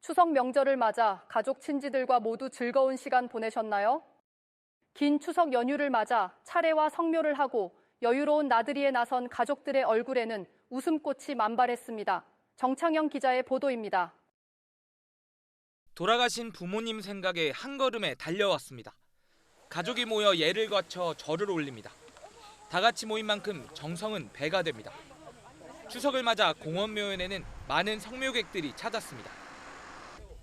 추석 명절을 맞아 가족 친지들과 모두 즐거운 시간 보내셨나요? 긴 추석 연휴를 맞아 차례와 성묘를 하고 여유로운 나들이에 나선 가족들의 얼굴에는 웃음꽃이 만발했습니다. 정창영 기자의 보도입니다. 돌아가신 부모님 생각에 한 걸음에 달려왔습니다. 가족이 모여 예를 갖춰 절을 올립니다. 다 같이 모인 만큼 정성은 배가 됩니다. 추석을 맞아 공원묘연에는 많은 성묘객들이 찾았습니다.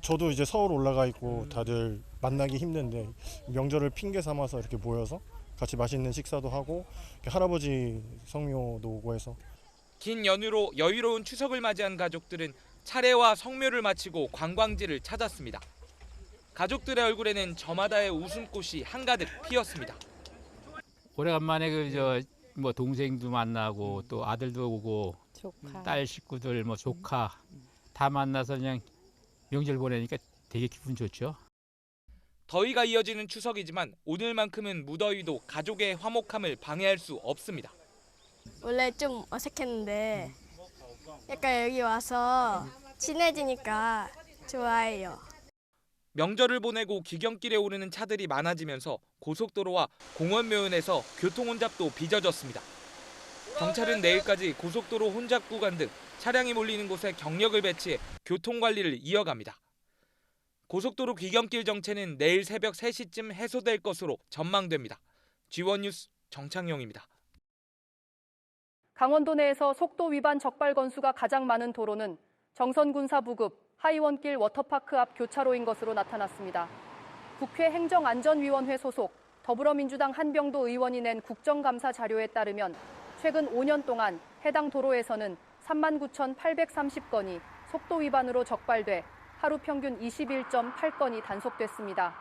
저도 이제 서울 올라가 있고 다들 만나기 힘든데 명절을 핑계 삼아서 이렇게 모여서 같이 맛있는 식사도 하고 할아버지 성묘도 오고 해서 긴 연휴로 여유로운 추석을 맞이한 가족들은 차례와 성묘를 마치고 관광지를 찾았습니다. 가족들의 얼굴에는 저마다의 웃음꽃이 한가득 피었습니다. 오래간만에 동생도 만나고 또 아들도 오고 조카. 딸 식구들 조카 다 만나서 그냥 명절 보내니까 되게 기분 좋죠. 더위가 이어지는 추석이지만 오늘만큼은 무더위도 가족의 화목함을 방해할 수 없습니다. 원래 좀 어색했는데 약간 여기 와서 친해지니까 좋아해요. 명절을 보내고 귀경길에 오르는 차들이 많아지면서 고속도로와 공원묘연에서 교통 혼잡도 빚어졌습니다. 경찰은 내일까지 고속도로 혼잡 구간 등 차량이 몰리는 곳에 경력을 배치해 교통관리를 이어갑니다. 고속도로 귀경길 정체는 내일 새벽 3시쯤 해소될 것으로 전망됩니다. G1 뉴스 정창영입니다. 강원도 내에서 속도 위반 적발 건수가 가장 많은 도로는 정선군사 부급 하이원길 워터파크 앞 교차로인 것으로 나타났습니다. 국회 행정안전위원회 소속 더불어민주당 한병도 의원이 낸 국정감사 자료에 따르면 최근 5년 동안 해당 도로에서는 39,830건이 속도 위반으로 적발돼 하루 평균 21.8건이 단속됐습니다.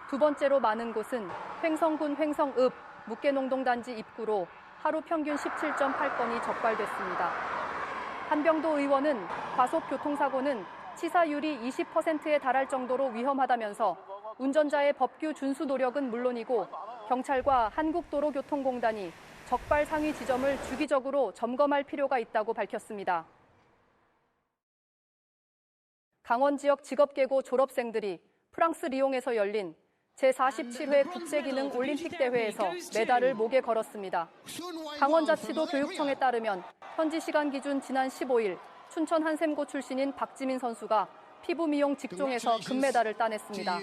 두 번째로 많은 곳은 횡성군 횡성읍 묵계농동단지 입구로 하루 평균 17.8건이 적발됐습니다. 한병도 의원은 과속 교통사고는 치사율이 20%에 달할 정도로 위험하다면서 운전자의 법규 준수 노력은 물론이고 경찰과 한국도로교통공단이 적발 상위 지점을 주기적으로 점검할 필요가 있다고 밝혔습니다. 강원 지역 직업계고 졸업생들이 프랑스 리옹에서 열린 제47회 국제기능 올림픽 대회에서 메달을 목에 걸었습니다. 강원자치도 교육청에 따르면 현지 시간 기준 지난 15일 춘천 한샘고 출신인 박지민 선수가 피부 미용 직종에서 금메달을 따냈습니다.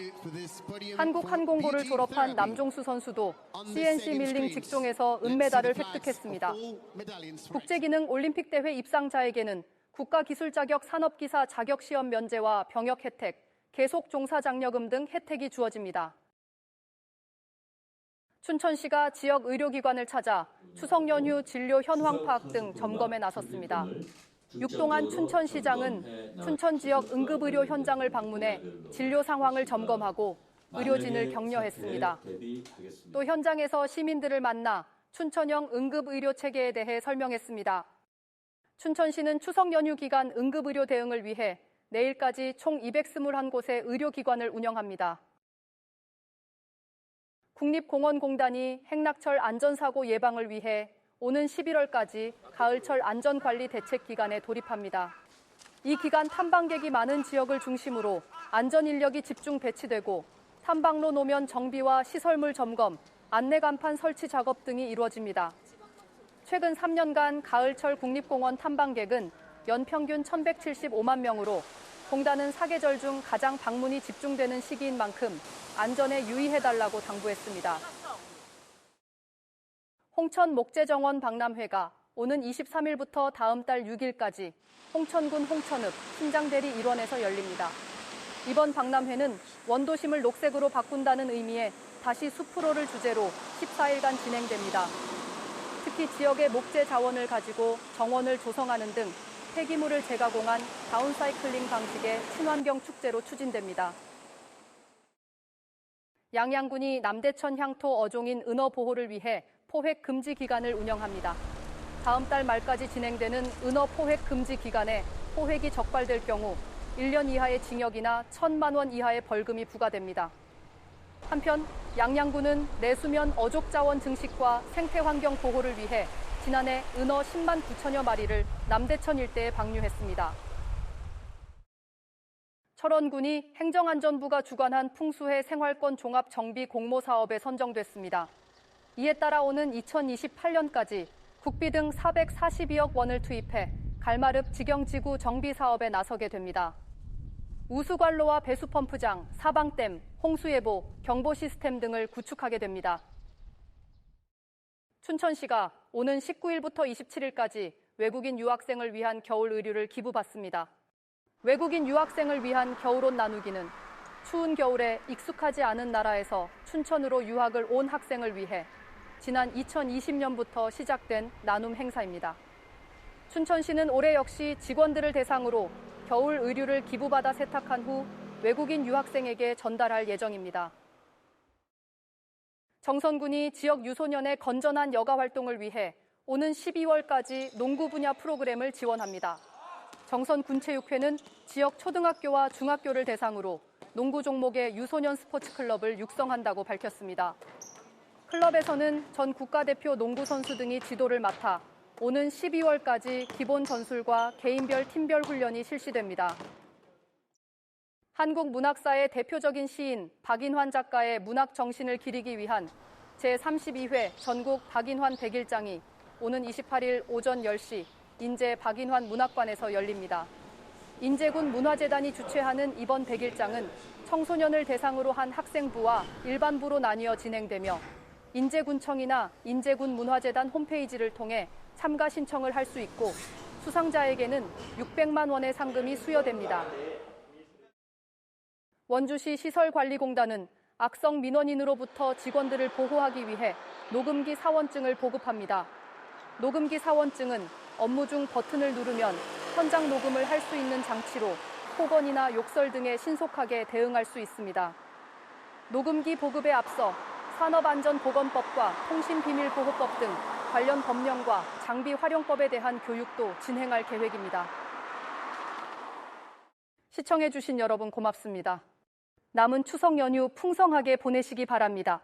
한국항공고를 졸업한 남종수 선수도 CNC 밀링 직종에서 은메달을 획득했습니다. 국제기능 올림픽 대회 입상자에게는 국가기술 자격 산업기사 자격시험 면제와 병역 혜택, 계속 종사 장려금 등 혜택이 주어집니다. 춘천시가 지역 의료기관을 찾아 추석 연휴 진료 현황 파악 등 점검에 나섰습니다. 육동한 춘천시장은 춘천 지역 응급의료 현장을 방문해 진료 상황을 점검하고 의료진을 격려했습니다. 또 현장에서 시민들을 만나 춘천형 응급의료 체계에 대해 설명했습니다. 춘천시는 추석 연휴 기간 응급의료 대응을 위해 내일까지 총 221곳의 의료기관을 운영합니다. 국립공원공단이 행락철 안전사고 예방을 위해 오는 11월까지 가을철 안전관리 대책기간에 돌입합니다. 이 기간 탐방객이 많은 지역을 중심으로 안전인력이 집중 배치되고 탐방로 노면 정비와 시설물 점검, 안내간판 설치 작업 등이 이루어집니다. 최근 3년간 가을철 국립공원 탐방객은 연평균 1,175만 명으로 공단은 사계절 중 가장 방문이 집중되는 시기인 만큼 안전에 유의해달라고 당부했습니다. 홍천 목재정원 박람회가 오는 23일부터 다음 달 6일까지 홍천군 홍천읍 신장대리 일원에서 열립니다. 이번 박람회는 원도심을 녹색으로 바꾼다는 의미의 다시 숲으로를 주제로 14일간 진행됩니다. 특히 지역의 목재 자원을 가지고 정원을 조성하는 등 폐기물을 재가공한 다운사이클링 방식의 친환경 축제로 추진됩니다. 양양군이 남대천 향토 어종인 은어 보호를 위해 포획 금지 기간을 운영합니다. 다음 달 말까지 진행되는 은어 포획 금지 기간에 포획이 적발될 경우 1년 이하의 징역이나 1,000만 원 이하의 벌금이 부과됩니다. 한편 양양군은 내수면 어족 자원 증식과 생태 환경 보호를 위해 지난해 은어 10만 9천여 마리를 남대천 일대에 방류했습니다. 철원군이 행정안전부가 주관한 풍수해 생활권 종합 정비 공모 사업에 선정됐습니다. 이에 따라 오는 2028년까지 국비 등 442억 원을 투입해 갈마릅 직영지구 정비 사업에 나서게 됩니다. 우수관로와 배수펌프장, 사방댐, 홍수예보, 경보 시스템 등을 구축하게 됩니다. 춘천시가 오는 19일부터 27일까지 외국인 유학생을 위한 겨울 의류를 기부받습니다. 외국인 유학생을 위한 겨울옷 나누기는 추운 겨울에 익숙하지 않은 나라에서 춘천으로 유학을 온 학생을 위해 지난 2020년부터 시작된 나눔 행사입니다. 춘천시는 올해 역시 직원들을 대상으로 겨울 의류를 기부받아 세탁한 후 외국인 유학생에게 전달할 예정입니다. 정선군이 지역 유소년의 건전한 여가 활동을 위해 오는 12월까지 농구 분야 프로그램을 지원합니다. 정선군체육회는 지역 초등학교와 중학교를 대상으로 농구 종목의 유소년 스포츠 클럽을 육성한다고 밝혔습니다. 클럽에서는 전 국가대표 농구 선수 등이 지도를 맡아 오는 12월까지 기본 전술과 개인별 팀별 훈련이 실시됩니다. 한국 문학사의 대표적인 시인 박인환 작가의 문학 정신을 기리기 위한 제32회 전국 박인환 100일장이 오는 28일 오전 10시 인제 박인환 문학관에서 열립니다. 인제군 문화재단이 주최하는 이번 100일장은 청소년을 대상으로 한 학생부와 일반부로 나뉘어 진행되며 인제군청이나 인제군 문화재단 홈페이지를 통해 참가 신청을 할 수 있고 수상자에게는 600만 원의 상금이 수여됩니다. 원주시 시설관리공단은 악성 민원인으로부터 직원들을 보호하기 위해 녹음기 사원증을 보급합니다. 녹음기 사원증은 업무 중 버튼을 누르면 현장 녹음을 할 수 있는 장치로 폭언이나 욕설 등에 신속하게 대응할 수 있습니다. 녹음기 보급에 앞서 산업안전보건법과 통신비밀보호법 등 관련 법령과 장비 활용법에 대한 교육도 진행할 계획입니다. 시청해주신 여러분 고맙습니다. 남은 추석 연휴 풍성하게 보내시기 바랍니다.